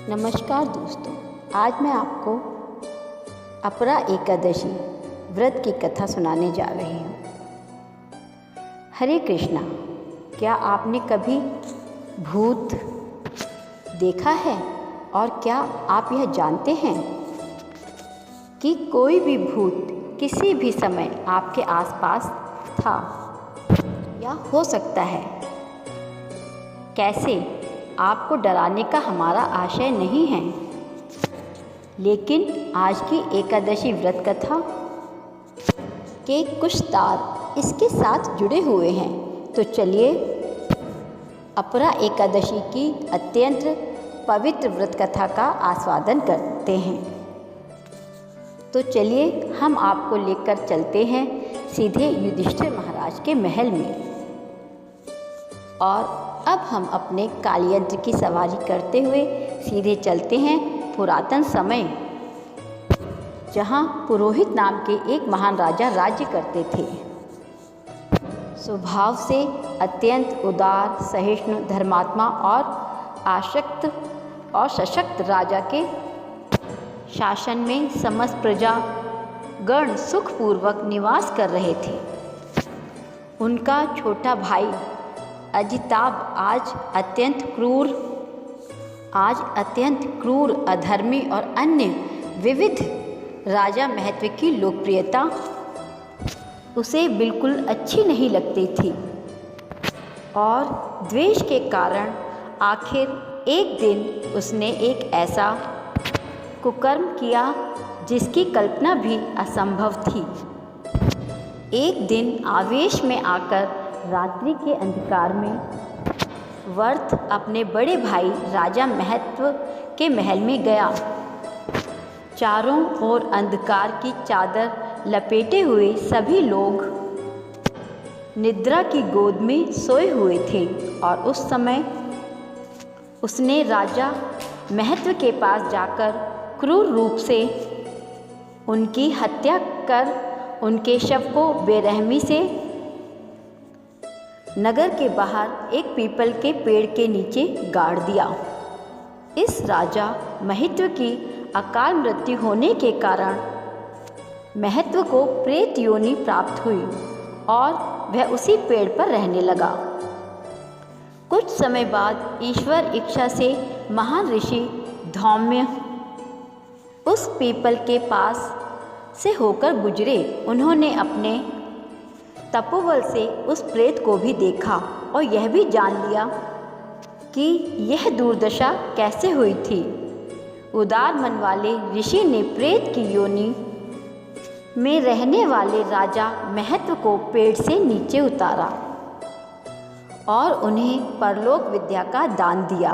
नमस्कार दोस्तों, आज मैं आपको अपरा एकादशी व्रत की कथा सुनाने जा रही हूँ। हरे कृष्णा। क्या आपने कभी भूत देखा है? और क्या आप यह जानते हैं कि कोई भी भूत किसी भी समय आपके आसपास था या हो सकता है? कैसे? आपको डराने का हमारा आशय नहीं है, लेकिन आज की एकादशी व्रत कथा के कुछ तार इसके साथ जुड़े हुए हैं। तो चलिए अपरा एकादशी की अत्यंत पवित्र व्रत कथा का आस्वादन करते हैं। तो चलिए हम आपको लेकर चलते हैं सीधे युधिष्ठिर महाराज के महल में। और अब हम अपने कालयंत्र की सवारी करते हुए सीधे चलते हैं पुरातन समय, जहाँ पुरोहित नाम के एक महान राजा राज्य करते थे। स्वभाव से अत्यंत उदार, सहिष्णु, धर्मात्मा और आसक्त और सशक्त राजा के शासन में समस्त प्रजा गण सुखपूर्वक निवास कर रहे थे। उनका छोटा भाई अजिताभ आज अत्यंत क्रूर, अधर्मी और अन्य विविध राजा महत्व की लोकप्रियता उसे बिल्कुल अच्छी नहीं लगती थी। और द्वेष के कारण आखिर एक दिन उसने एक ऐसा कुकर्म किया जिसकी कल्पना भी असंभव थी। एक दिन आवेश में आकर रात्रि के अंधकार में वर्थ अपने बड़े भाई राजा महत्व के महल में गया। चारों ओर अंधकार की चादर लपेटे हुए सभी लोग निद्रा की गोद में सोए हुए थे। और उस समय उसने राजा महत्व के पास जाकर क्रूर रूप से उनकी हत्या कर उनके शव को बेरहमी से नगर के बाहर एक पीपल के पेड़ के नीचे गाड़ दिया। इस राजा महत्व की अकाल मृत्यु होने के कारण महत्व को प्रेत योनि प्राप्त हुई और वह उसी पेड़ पर रहने लगा। कुछ समय बाद ईश्वर इच्छा से महान ऋषि धौम्य उस पीपल के पास से होकर गुजरे। उन्होंने अपने तपोबल से उस प्रेत को भी देखा और यह भी जान लिया कि यह दुर्दशा कैसे हुई थी। उदार मन वाले ऋषि ने प्रेत की योनि में रहने वाले राजा महत्व को पेड़ से नीचे उतारा और उन्हें परलोक विद्या का दान दिया।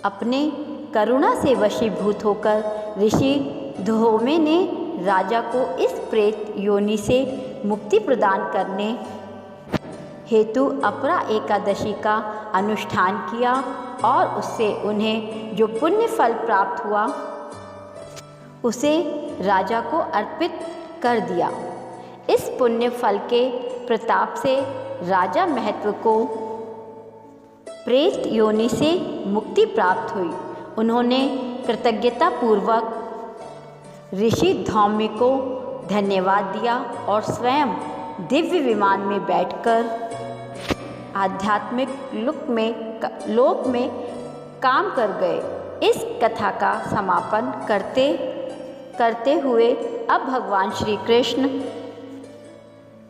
अपने करुणा से वशीभूत होकर ऋषि धौम्य ने राजा को इस प्रेत योनि से मुक्ति प्रदान करने हेतु अपरा एकादशी का अनुष्ठान किया और उससे उन्हें जो पुण्य फल प्राप्त हुआ उसे राजा को अर्पित कर दिया। इस पुण्य फल के प्रताप से राजा महत्व को प्रेत योनि से मुक्ति प्राप्त हुई। उन्होंने कृतज्ञता पूर्वक ऋषि धौम्य को धन्यवाद दिया और स्वयं दिव्य विमान में बैठकर आध्यात्मिक लोक में काम कर गए। इस कथा का समापन करते हुए अब भगवान श्री कृष्ण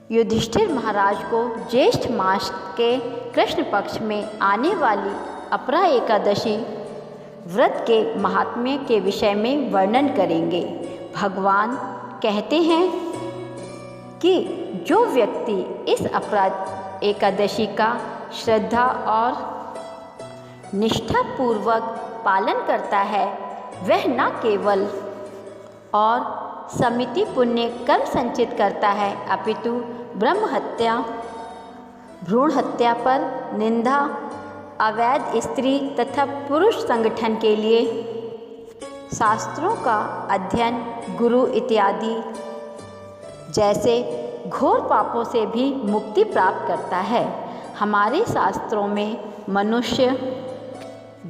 युधिष्ठिर महाराज को ज्येष्ठ मास के कृष्ण पक्ष में आने वाली अपरा एकादशी व्रत के महात्म्य के विषय में वर्णन करेंगे। भगवान कहते हैं कि जो व्यक्ति इस अपरा एकादशी का श्रद्धा और निष्ठापूर्वक पालन करता है, वह न केवल और समिति पुण्य कर्म संचित करता है, अपितु ब्रह्म हत्या, भ्रूण हत्या पर निंदा, अवैध स्त्री तथा पुरुष संगठन के लिए शास्त्रों का अध्ययन, गुरु इत्यादि जैसे घोर पापों से भी मुक्ति प्राप्त करता है। हमारे शास्त्रों में मनुष्य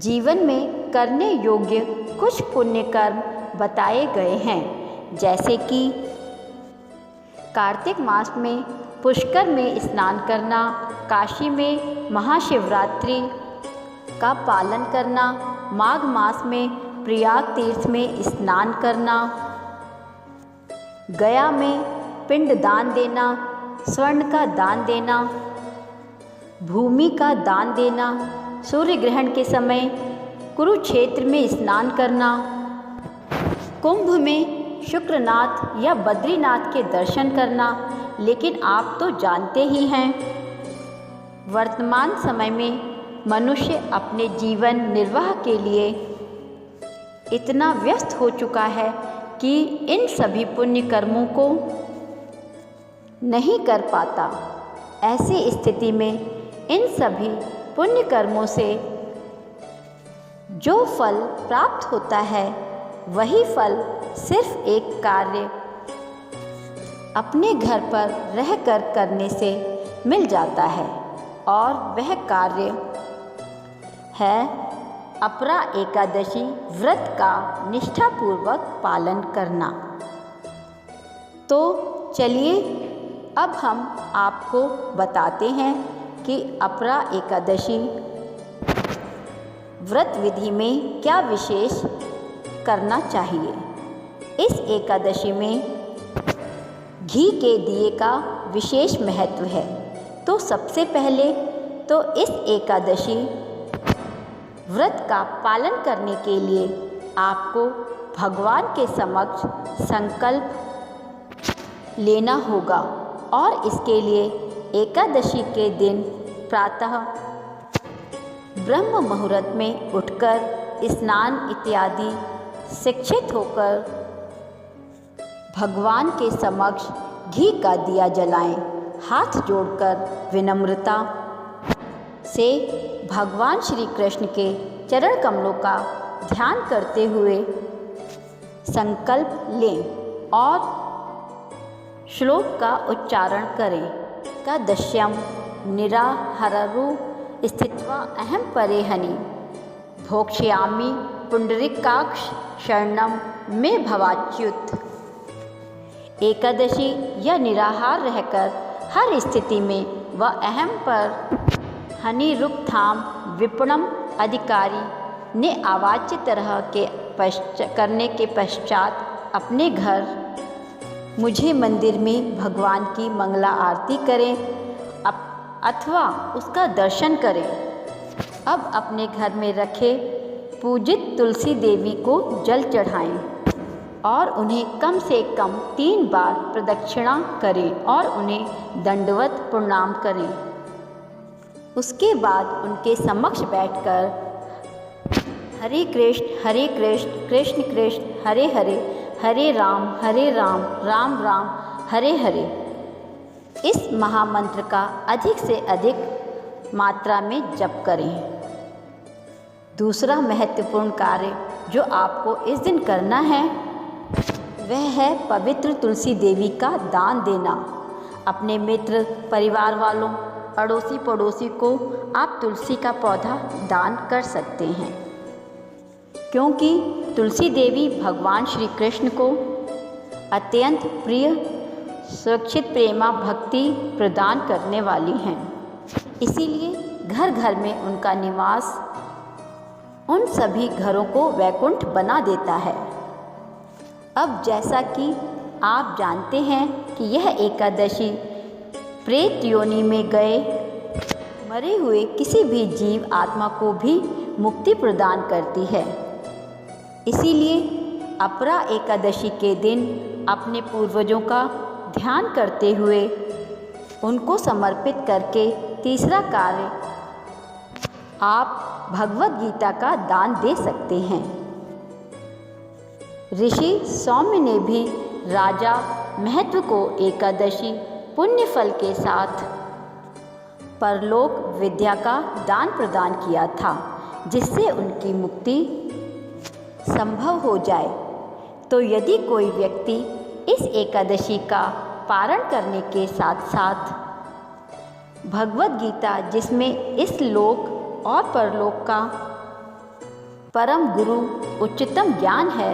जीवन में करने योग्य कुछ पुण्य कर्म बताए गए हैं, जैसे कि कार्तिक मास में पुष्कर में स्नान करना, काशी में महाशिवरात्रि का पालन करना, माघ मास में प्रयाग तीर्थ में स्नान करना, गया में पिंड दान देना, स्वर्ण का दान देना, भूमि का दान देना, सूर्य ग्रहण के समय कुरुक्षेत्र में स्नान करना, कुंभ में शुक्रनाथ या बद्रीनाथ के दर्शन करना। लेकिन आप तो जानते ही हैं, वर्तमान समय में मनुष्य अपने जीवन निर्वाह के लिए इतना व्यस्त हो चुका है कि इन सभी पुण्य कर्मों को नहीं कर पाता। ऐसी स्थिति में इन सभी पुण्य कर्मों से जो फल प्राप्त होता है, वही फल सिर्फ एक कार्य अपने घर पर रहकर करने से मिल जाता है, और वह कार्य है अपरा एकादशी व्रत का निष्ठापूर्वक पालन करना। तो चलिए अब हम आपको बताते हैं कि अपरा एकादशी व्रत विधि में क्या विशेष करना चाहिए। इस एकादशी में घी के दिए का विशेष महत्व है। तो सबसे पहले तो इस एकादशी व्रत का पालन करने के लिए आपको भगवान के समक्ष संकल्प लेना होगा, और इसके लिए एकादशी के दिन प्रातः ब्रह्म मुहूर्त में उठकर स्नान इत्यादि शिक्षित होकर भगवान के समक्ष घी का दिया जलाएं। हाथ जोड़कर विनम्रता से भगवान श्री कृष्ण के चरण कमलों का ध्यान करते हुए संकल्प लें और श्लोक का उच्चारण करें। एकादश्यम निराहारो स्थित्वा अहम परेहनि भोक्ष्यामि पुंडरीकाक्ष शरणम में भवाच्युत। एकादशी या निराहार रहकर हर स्थिति में वह अहम पर हनि रुकथाम विपणम अधिकारी ने अवाच्य तरह के करने के पश्चात अपने घर मुझे मंदिर में भगवान की मंगला आरती करें अथवा उसका दर्शन करें। अब अपने घर में रखे पूजित तुलसी देवी को जल चढ़ाएं और उन्हें कम से कम 3 बार प्रदक्षिणा करें और उन्हें दंडवत प्रणाम करें। उसके बाद उनके समक्ष बैठकर हरे कृष्ण कृष्ण कृष्ण हरे हरे, हरे राम राम राम हरे हरे, इस महामंत्र का अधिक से अधिक मात्रा में जप करें। दूसरा महत्वपूर्ण कार्य जो आपको इस दिन करना है वह है पवित्र तुलसी देवी का दान देना। अपने मित्र परिवार वालों अड़ोसी पड़ोसी को आप तुलसी का पौधा दान कर सकते हैं, क्योंकि तुलसी देवी भगवान श्री कृष्ण को अत्यंत प्रिय सुरक्षित प्रेमा भक्ति प्रदान करने वाली हैं। इसीलिए घर घर में उनका निवास उन सभी घरों को वैकुंठ बना देता है। अब जैसा कि आप जानते हैं कि यह एकादशी प्रेत योनि में गए मरे हुए किसी भी जीव आत्मा को भी मुक्ति प्रदान करती है। इसीलिए अपरा एकादशी के दिन अपने पूर्वजों का ध्यान करते हुए उनको समर्पित करके तीसरा कार्य आप भगवत गीता का दान दे सकते हैं। ऋषि सौम्य ने भी राजा महत्व को एकादशी पुण्य फल के साथ परलोक विद्या का दान प्रदान किया था, जिससे उनकी मुक्ति संभव हो जाए। तो यदि कोई व्यक्ति इस एकादशी का पारण करने के साथ साथ भगवत गीता, जिसमें इस लोक और परलोक का परम गुरु उच्चतम ज्ञान है,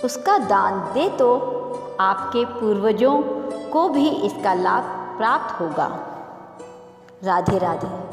उसका दान दे तो आपके पूर्वजों को भी इसका लाभ प्राप्त होगा। राधे राधे।